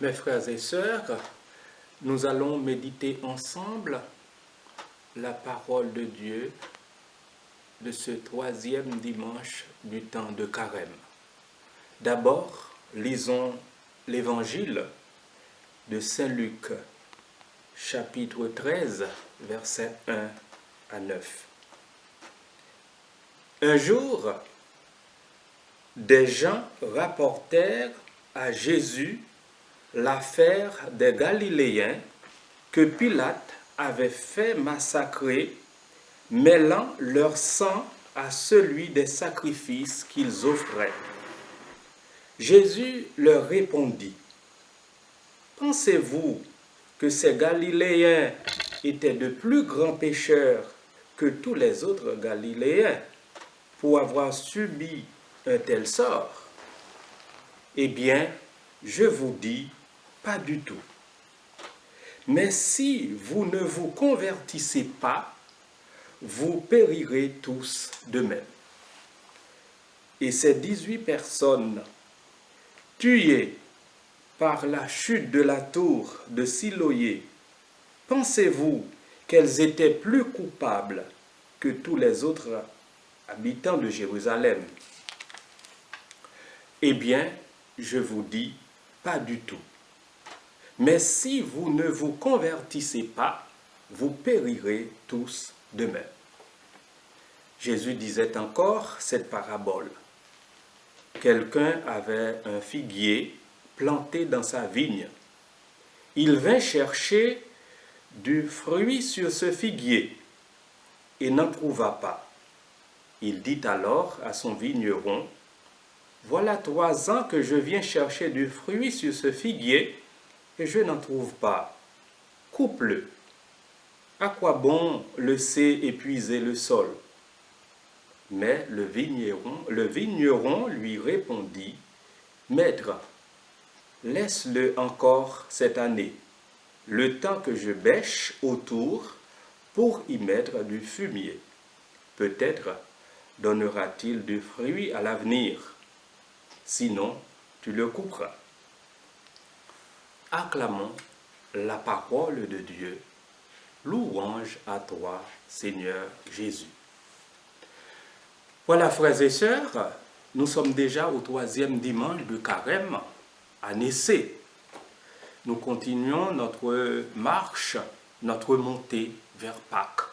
Mes frères et sœurs, nous allons méditer ensemble la parole de Dieu de ce troisième dimanche du temps de Carême. D'abord, lisons l'évangile de Saint Luc, chapitre 13, versets 1 à 9. Un jour, des gens rapportèrent à Jésus l'affaire des Galiléens que Pilate avait fait massacrer, mêlant leur sang à celui des sacrifices qu'ils offraient. Jésus leur répondit: « Pensez-vous que ces Galiléens étaient de plus grands pécheurs que tous les autres Galiléens pour avoir subi un tel sort? Eh bien, je vous dis, pas du tout. Mais si vous ne vous convertissez pas, vous périrez tous de même. » Et ces 18 personnes tuées par la chute de la tour de Siloé, pensez-vous qu'elles étaient plus coupables que tous les autres habitants de Jérusalem? Eh bien, je vous dis, pas du tout. Mais si vous ne vous convertissez pas, vous périrez tous de même. Jésus disait encore cette parabole. Quelqu'un avait un figuier planté dans sa vigne. Il vint chercher du fruit sur ce figuier et n'en trouva pas. Il dit alors à son vigneron: « Voilà 3 ans que je viens chercher du fruit sur ce figuier et je n'en trouve pas. Coupe-le. À quoi bon laisser épuiser le sol? » Mais le vigneron lui répondit: « Maître, laisse-le encore cette année, le temps que je bêche autour pour y mettre du fumier. Peut-être donnera-t-il du fruit à l'avenir. Sinon, tu le couperas. » Acclamons la parole de Dieu. Louange à toi, Seigneur Jésus. Voilà, frères et sœurs, nous sommes déjà au 3e dimanche de Carême à Nicée. Nous continuons notre marche, notre montée vers Pâques.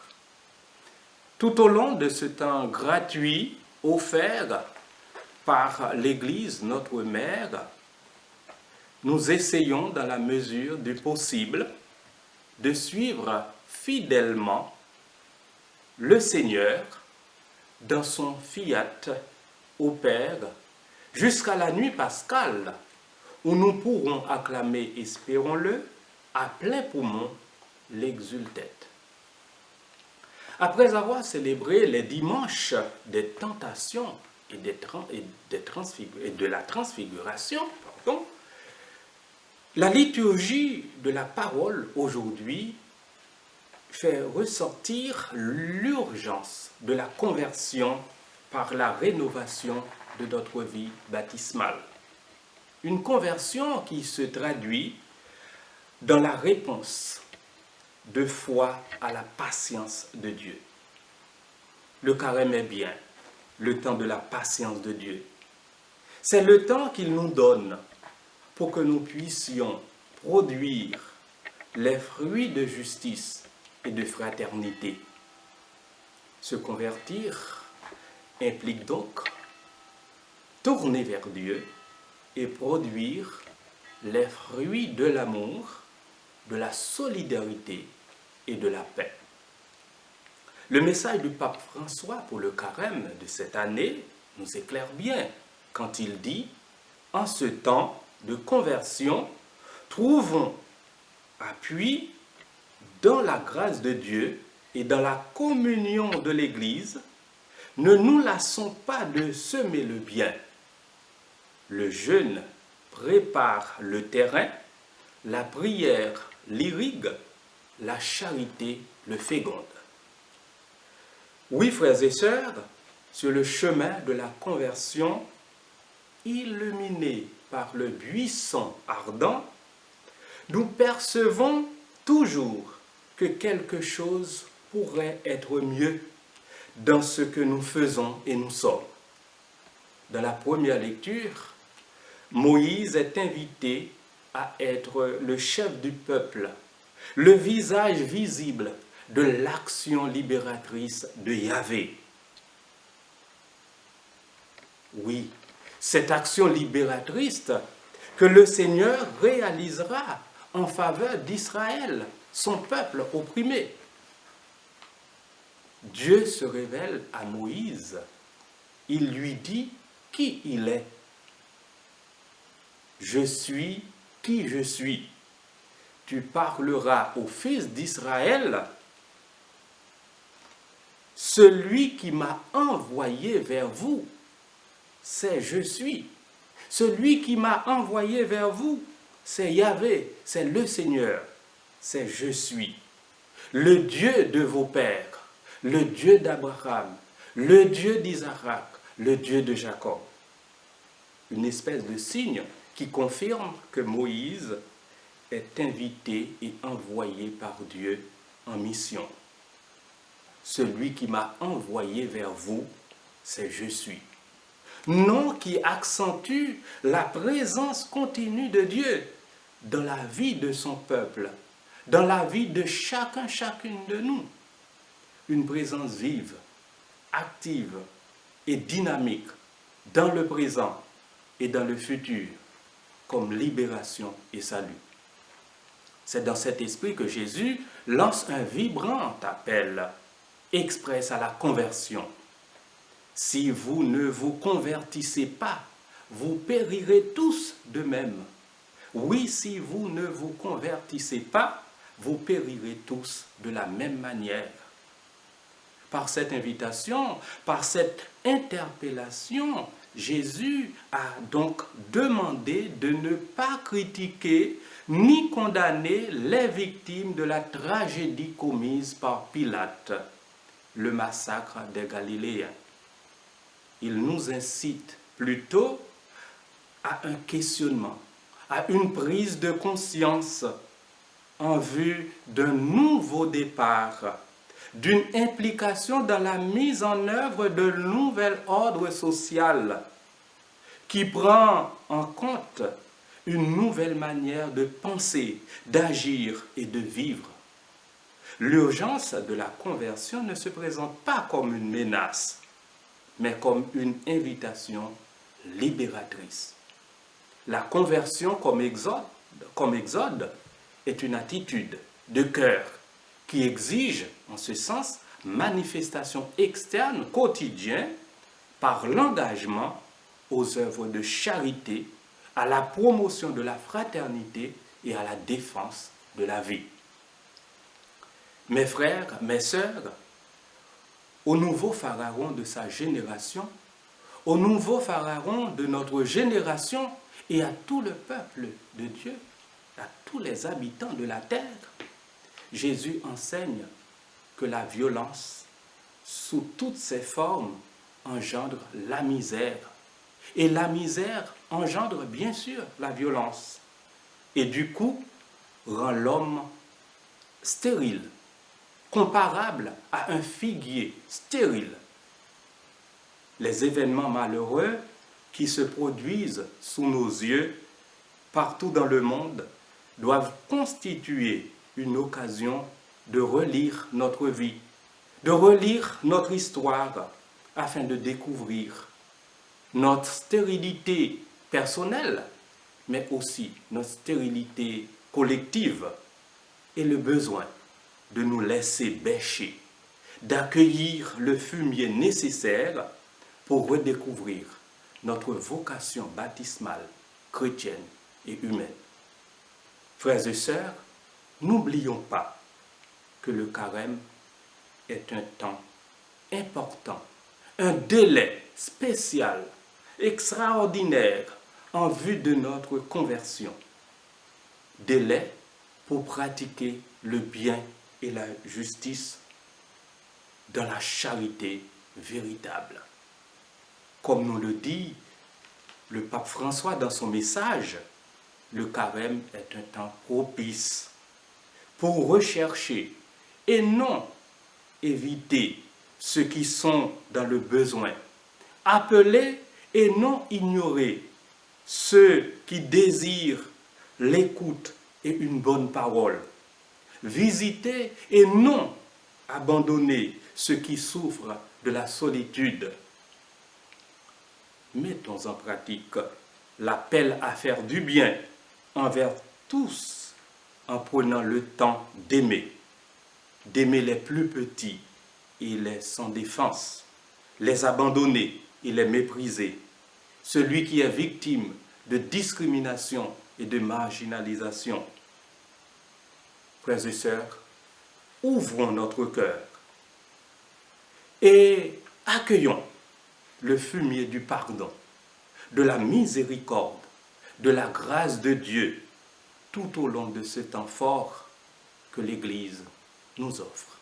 Tout au long de ce temps gratuit offert par l'Église, notre mère, nous essayons dans la mesure du possible de suivre fidèlement le Seigneur dans son fiat au Père jusqu'à la nuit pascale où nous pourrons acclamer, espérons-le, à plein poumon l'exultète. Après avoir célébré les dimanches des tentations et de la transfiguration, la liturgie de la parole aujourd'hui fait ressortir l'urgence de la conversion par la rénovation de notre vie baptismale. Une conversion qui se traduit dans la réponse de foi à la patience de Dieu. Le carême est bien le temps de la patience de Dieu. C'est le temps qu'il nous donne pour que nous puissions produire les fruits de justice et de fraternité. Se convertir implique donc tourner vers Dieu et produire les fruits de l'amour, de la solidarité et de la paix. Le message du pape François pour le carême de cette année nous éclaire bien quand il dit: « En ce temps de conversion, trouvons appui dans la grâce de Dieu et dans la communion de l'Église. Ne nous lassons pas de semer le bien. Le jeûne prépare le terrain, la prière l'irrigue, la charité le féconde. » Oui, frères et sœurs, sur le chemin de la conversion, illuminé par le buisson ardent, nous percevons toujours que quelque chose pourrait être mieux dans ce que nous faisons et nous sommes. Dans la première lecture, Moïse est invité à être le chef du peuple, le visage visible de l'action libératrice de Yahvé. Oui, cette action libératrice que le Seigneur réalisera en faveur d'Israël, son peuple opprimé. Dieu se révèle à Moïse. Il lui dit qui il est. Je suis qui je suis. Tu parleras aux fils d'Israël. Celui qui m'a envoyé vers vous, c'est je suis. Celui qui m'a envoyé vers vous, c'est Yahvé, c'est le Seigneur, c'est je suis. Le Dieu de vos pères, le Dieu d'Abraham, le Dieu d'Isaac, le Dieu de Jacob. Une espèce de signe qui confirme que Moïse est invité et envoyé par Dieu en mission. Celui qui m'a envoyé vers vous, c'est je suis. Nom qui accentue la présence continue de Dieu dans la vie de son peuple, dans la vie de chacun, chacune de nous. Une présence vive, active et dynamique dans le présent et dans le futur, comme libération et salut. C'est dans cet esprit que Jésus lance un vibrant appel express à la conversion. Si vous ne vous convertissez pas, vous périrez tous de même. Oui, si vous ne vous convertissez pas, vous périrez tous de la même manière. Par cette invitation, par cette interpellation, Jésus a donc demandé de ne pas critiquer ni condamner les victimes de la tragédie commise par Pilate, le massacre des Galiléens. Il nous incite plutôt à un questionnement, à une prise de conscience en vue d'un nouveau départ, d'une implication dans la mise en œuvre d'un nouvel ordre social qui prend en compte une nouvelle manière de penser, d'agir et de vivre. L'urgence de la conversion ne se présente pas comme une menace, mais comme une invitation libératrice. La conversion comme exode est une attitude de cœur qui exige, en ce sens, manifestation externe quotidienne par l'engagement aux œuvres de charité, à la promotion de la fraternité et à la défense de la vie. Mes frères, mes sœurs, au nouveau pharaon de sa génération, au nouveau pharaon de notre génération et à tout le peuple de Dieu, à tous les habitants de la terre, Jésus enseigne que la violence, sous toutes ses formes, engendre la misère. Et la misère engendre bien sûr la violence. Et du coup, rend l'homme stérile, comparable à un figuier stérile. Les événements malheureux qui se produisent sous nos yeux, partout dans le monde, doivent constituer une occasion de relire notre vie, de relire notre histoire, afin de découvrir notre stérilité personnelle, mais aussi notre stérilité collective et le besoin de nous laisser bêcher, d'accueillir le fumier nécessaire pour redécouvrir notre vocation baptismale, chrétienne et humaine. Frères et sœurs, n'oublions pas que le carême est un temps important, un délai spécial, extraordinaire en vue de notre conversion. Délai pour pratiquer le bien et la justice dans la charité véritable. Comme nous le dit le pape François dans son message, le carême est un temps propice pour rechercher et non éviter ceux qui sont dans le besoin. Appeler et non ignorer ceux qui désirent l'écoute et une bonne parole. Visiter et non abandonner ceux qui souffrent de la solitude. Mettons en pratique l'appel à faire du bien envers tous en prenant le temps d'aimer les plus petits et les sans défense, les abandonnés et les méprisés, celui qui est victime de discrimination et de marginalisation. Frères et sœurs, ouvrons notre cœur et accueillons le fumier du pardon, de la miséricorde, de la grâce de Dieu tout au long de ce temps fort que l'Église nous offre.